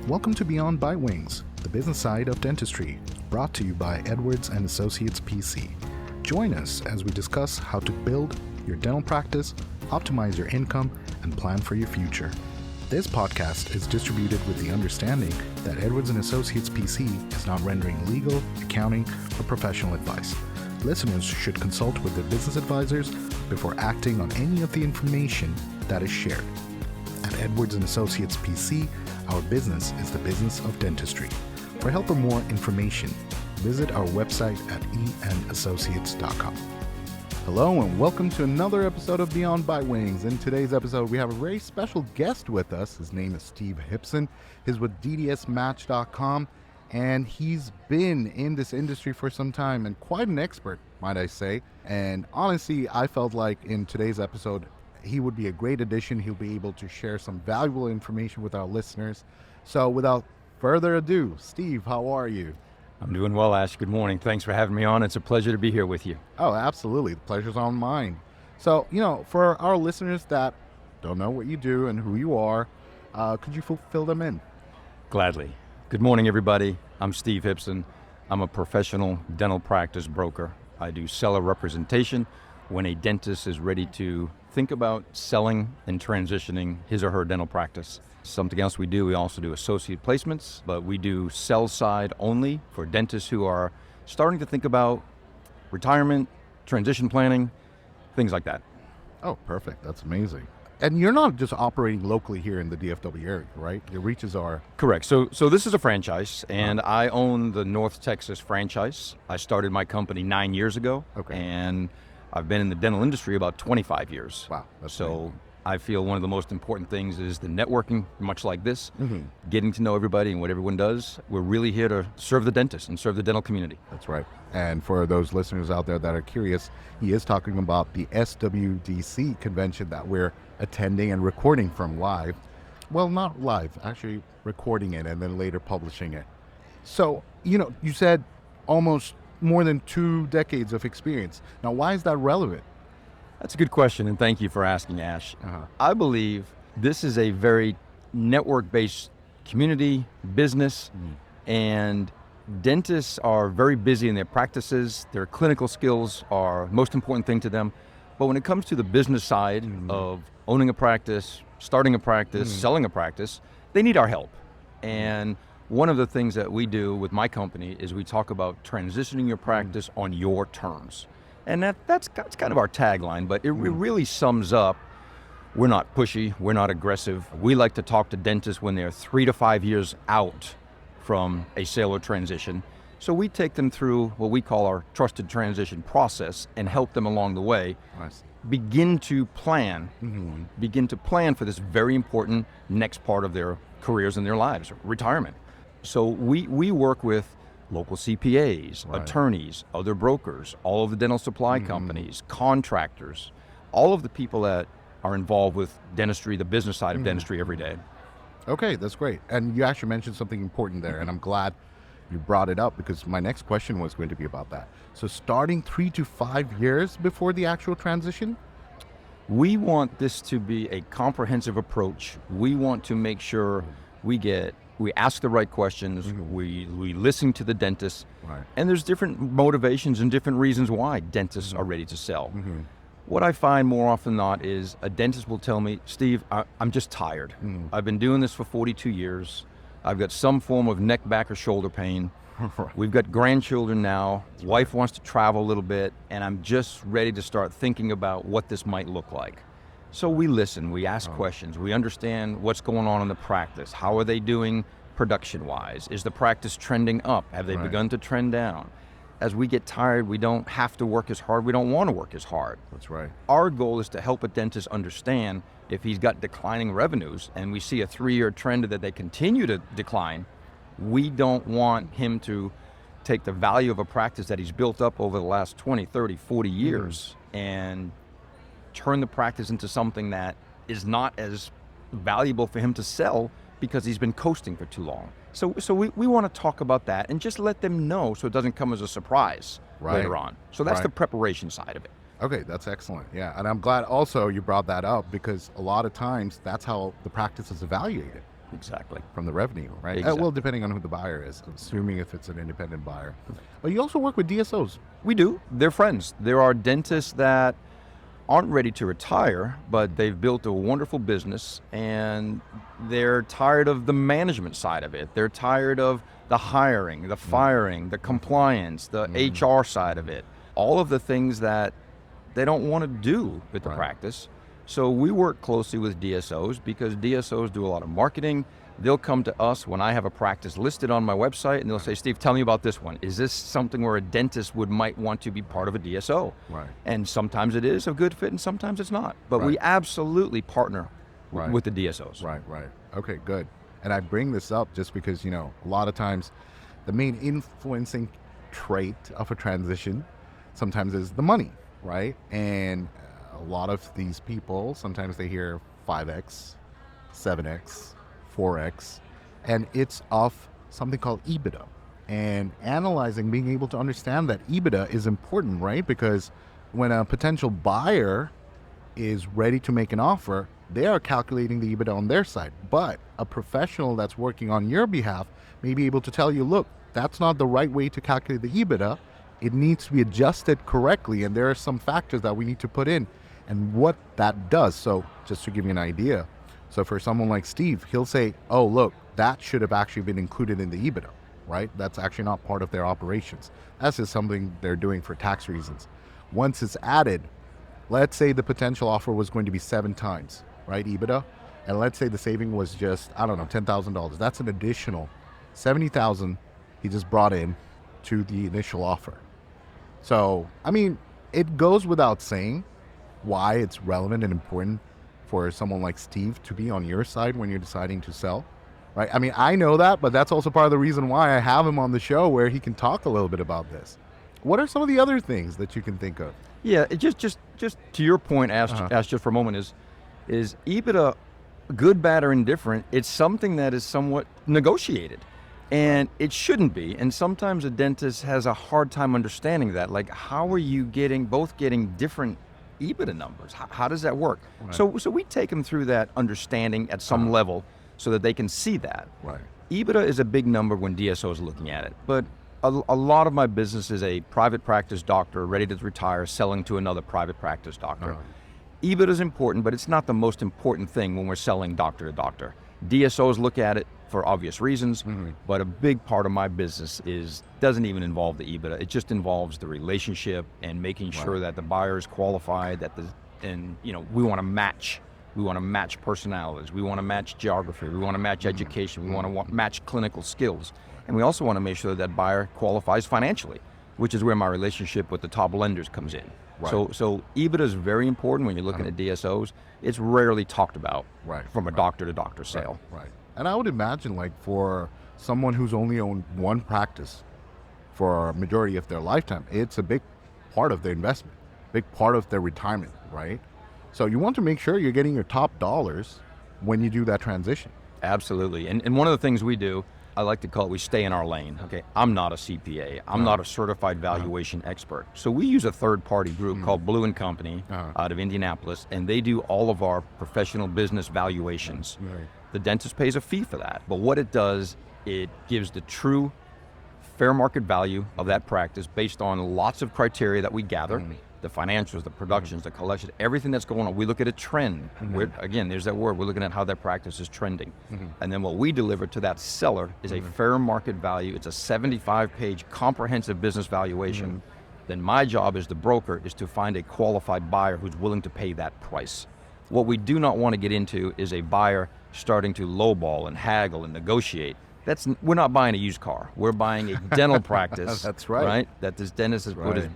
Welcome to Beyond Bitewings, the business side of dentistry, brought to you by Edwards & Associates PC. Join us as we discuss how to build your dental practice, optimize your income, and plan for your future. This podcast is distributed with the understanding that Edwards & Associates PC is not rendering legal, accounting, or professional advice. Listeners should consult with their business advisors before acting on any of the information that is shared. At Edwards & Associates PC, our business is the business of dentistry. For help or more information, visit our website at enassociates.com. Hello and welcome to another episode of Beyond Bitewings. In today's episode, we have a very special guest with us. His name is Steve Hipson. He's with ddsmatch.com, and he's been in this industry for some time and quite an expert, might I say. And honestly, I felt like in today's episode, he would be a great addition. He'll be able to share some valuable information with our listeners. So without further ado, Steve, how are you? I'm doing well, Ash. Good morning. Thanks for having me on. It's a pleasure to be here with you. Oh, absolutely. The pleasure's on mine. So, for our listeners that don't know what you do and who you are, could you fill them in? Gladly. Good morning, everybody. I'm Steve Hipson. I'm a professional dental practice broker. I do seller representation when a dentist is ready to think about selling and transitioning his or her dental practice. Something else we do, we also do associate placements, but we do sell side only for dentists who are starting to think about retirement, transition planning, things like that. Oh, perfect. That's amazing. And you're not just operating locally here in the DFW area, right? Your reaches are... Correct. So this is a franchise, and I own the North Texas franchise. I started my company 9 years ago, and I've been in the dental industry about 25 years. Wow. So amazing. I feel one of the most important things is the networking, much like this, getting to know everybody and what everyone does. We're really here to serve the dentist and serve the dental community. That's right. And for those listeners out there that are curious, he is talking about the SWDC convention that we're attending and recording from live. Well, not live, actually recording it and then later publishing it. So, you said almost more than 2 decades of experience. Now, why is that relevant? That's a good question, and thank you for asking, Ash. I believe this is a very network-based community, business, and dentists are very busy in their practices. Their clinical skills are the most important thing to them. But when it comes to the business side of owning a practice, starting a practice, selling a practice, they need our help. And one of the things that we do with my company is we talk about transitioning your practice on your terms. And that's kind of our tagline, but it really sums up, we're not pushy, we're not aggressive. We like to talk to dentists when they're 3 to 5 years out from a sale or transition. So we take them through what we call our trusted transition process and help them along the way. Nice. Begin to plan for this very important next part of their careers and their lives, retirement. So we work with local CPAs, attorneys, other brokers, all of the dental supply companies, contractors, all of the people that are involved with dentistry, the business side of dentistry every day. Okay, that's great. And you actually mentioned something important there, and I'm glad you brought it up because my next question was going to be about that. So starting 3 to 5 years before the actual transition? We want this to be a comprehensive approach. We want to make sure we ask the right questions, we listen to the dentist, and there's different motivations and different reasons why dentists are ready to sell. What I find more often than not is a dentist will tell me, Steve, I'm just tired. I've been doing this for 42 years. I've got some form of neck, back, or shoulder pain. We've got grandchildren now. Wife wants to travel a little bit, and I'm just ready to start thinking about what this might look like. So we listen, we ask questions, we understand what's going on in the practice. How are they doing production-wise? Is the practice trending up? Have they begun to trend down? As we get tired, we don't have to work as hard. We don't want to work as hard. That's right. Our goal is to help a dentist understand if he's got declining revenues and we see a 3-year trend that they continue to decline, we don't want him to take the value of a practice that he's built up over the last 20, 30, 40 years and turn the practice into something that is not as valuable for him to sell because he's been coasting for too long. So we want to talk about that and just let them know so it doesn't come as a surprise later on. So that's the preparation side of it. Okay, that's excellent. Yeah, and I'm glad also you brought that up because a lot of times that's how the practice is evaluated. Exactly. from the revenue, right? Exactly. Well, depending on who the buyer is, assuming if it's an independent buyer. But you also work with DSOs. We do. They're friends. There are dentists that aren't ready to retire, but they've built a wonderful business and they're tired of the management side of it. They're tired of the hiring, the firing, the compliance, the HR side of it, all of the things that they don't want to do with the practice. So we work closely with DSOs because DSOs do a lot of marketing. They'll come to us when I have a practice listed on my website and they'll say, Steve, tell me about this one. Is this something where a dentist might want to be part of a DSO? Right. And sometimes it is a good fit and sometimes it's not. But we absolutely partner with the DSOs. Right. Okay, good. And I bring this up just because, a lot of times the main influencing trait of a transition sometimes is the money, right? And a lot of these people, sometimes they hear 5X, 7X, 4X, and it's off something called EBITDA. And analyzing, being able to understand that EBITDA is important, right? Because when a potential buyer is ready to make an offer, they are calculating the EBITDA on their side. But a professional that's working on your behalf may be able to tell you, look, that's not the right way to calculate the EBITDA. It needs to be adjusted correctly, and there are some factors that we need to put in and what that does. So just to give you an idea, so for someone like Steve, he'll say, oh, look, that should have actually been included in the EBITDA, right? That's actually not part of their operations. That's just something they're doing for tax reasons. Once it's added, let's say the potential offer was going to be 7 times, right, EBITDA, and let's say the saving was just, I don't know, $10,000. That's an additional $70,000 he just brought in to the initial offer. So, I mean, it goes without saying why it's relevant and important for someone like Steve to be on your side when you're deciding to sell, right? I mean, I know that, but that's also part of the reason why I have him on the show, where he can talk a little bit about this. What are some of the other things that you can think of? Yeah, it just to your point, asked just for a moment, is EBITDA good, bad, or indifferent? It's something that is somewhat negotiated, and it shouldn't be. And sometimes a dentist has a hard time understanding that. Like, how are you getting different EBITDA numbers? How does that work? Right. So we take them through that understanding at some level so that they can see that. Right. EBITDA is a big number when DSO is looking at it, but a lot of my business is a private practice doctor ready to retire selling to another private practice doctor. EBITDA is important, but it's not the most important thing when we're selling doctor to doctor. DSOs look at it for obvious reasons, but a big part of my business doesn't even involve the EBITDA. It just involves the relationship and making sure that the buyer is qualified, we want to match. We want to match personalities. We want to match geography. We want to match education. We want to match clinical skills. And we also want to make sure that buyer qualifies financially, which is where my relationship with the top lenders comes in. Right. So EBITDA is very important when you're looking at DSOs. It's rarely talked about from a doctor to doctor sale. Right. And I would imagine, like, for someone who's only owned one practice for a majority of their lifetime, it's a big part of their investment, big part of their retirement, right? So you want to make sure you're getting your top dollars when you do that transition. Absolutely. And one of the things we do, I like to call it, we stay in our lane. Okay, I'm not a CPA. I'm not a certified valuation expert. So we use a third-party group called Blue & Company out of Indianapolis, and they do all of our professional business valuations. The dentist pays a fee for that, but what it does, it gives the true fair market value of that practice based on lots of criteria that we gather. The financials, the productions, the collection, everything that's going on. We look at a trend. Again, there's that word. We're looking at how that practice is trending. And then what we deliver to that seller is a fair market value. It's a 75-page comprehensive business valuation. Then my job as the broker is to find a qualified buyer who's willing to pay that price. What we do not want to get into is a buyer starting to lowball and haggle and negotiate. We're not buying a used car. We're buying a dental practice. That's right. That this dentist has put his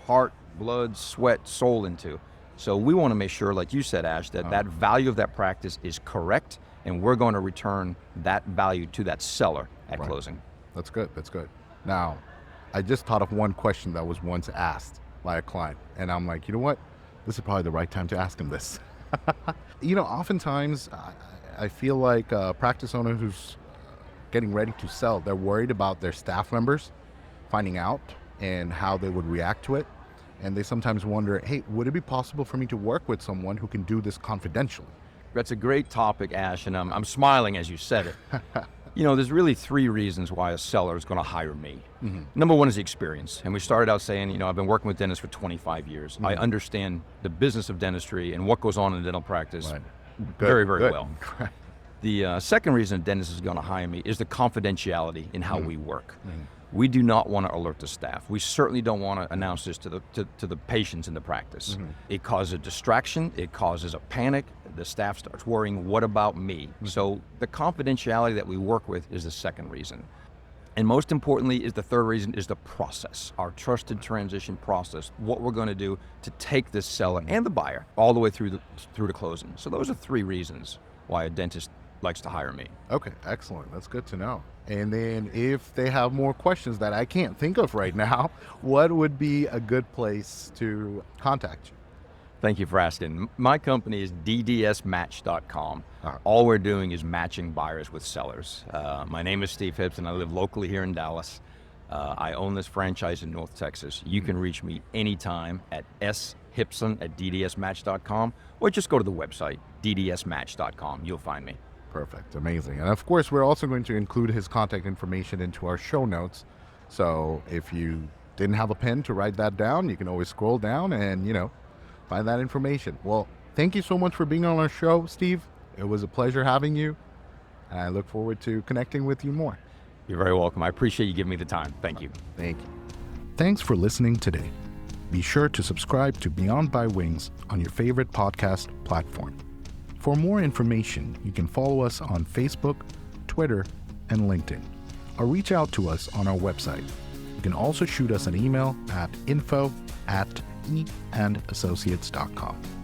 heart, blood, sweat, soul into. So we want to make sure, like you said, Ash, that value of that practice is correct, and we're going to return that value to that seller at closing. That's good. Now, I just thought of one question that was once asked by a client, and I'm like, you know what? This is probably the right time to ask him this. Oftentimes, I feel like a practice owner who's getting ready to sell, they're worried about their staff members finding out and how they would react to it. And they sometimes wonder, hey, would it be possible for me to work with someone who can do this confidentially? That's a great topic, Ash, and I'm smiling as you said it. There's really three reasons why a seller is going to hire me. Number one is the experience. And we started out saying, I've been working with dentists for 25 years. I understand the business of dentistry and what goes on in dental practice very, very well. The second reason a dentist is going to hire me is the confidentiality in how we work. We do not want to alert the staff. We certainly don't want to announce this to the patients in the practice. It causes a distraction. It causes a panic. The staff starts worrying, what about me? So the confidentiality that we work with is the second reason. And most importantly is the third reason is the process, our trusted transition process, what we're going to do to take this seller and the buyer all the way through to closing. So those are three reasons why a dentist likes to hire me. Okay, excellent. That's good to know. And then if they have more questions that I can't think of right now, what would be a good place to contact you? Thank you for asking. My company is ddsmatch.com. All we're doing is matching buyers with sellers. My name is Steve Hipson. I live locally here in Dallas. I own this franchise in North Texas. You can reach me anytime at shipson@ddsmatch.com, or just go to the website, ddsmatch.com. You'll find me. Perfect. Amazing. And of course, we're also going to include his contact information into our show notes. So if you didn't have a pen to write that down, you can always scroll down and, find that information. Well, thank you so much for being on our show, Steve. It was a pleasure having you. And I look forward to connecting with you more. You're very welcome. I appreciate you giving me the time. Thank you. Thank you. Thanks for listening today. Be sure to subscribe to Beyond Bitewings on your favorite podcast platform. For more information, you can follow us on Facebook, Twitter, and LinkedIn, or reach out to us on our website. You can also shoot us an email at info@eandassociates.com.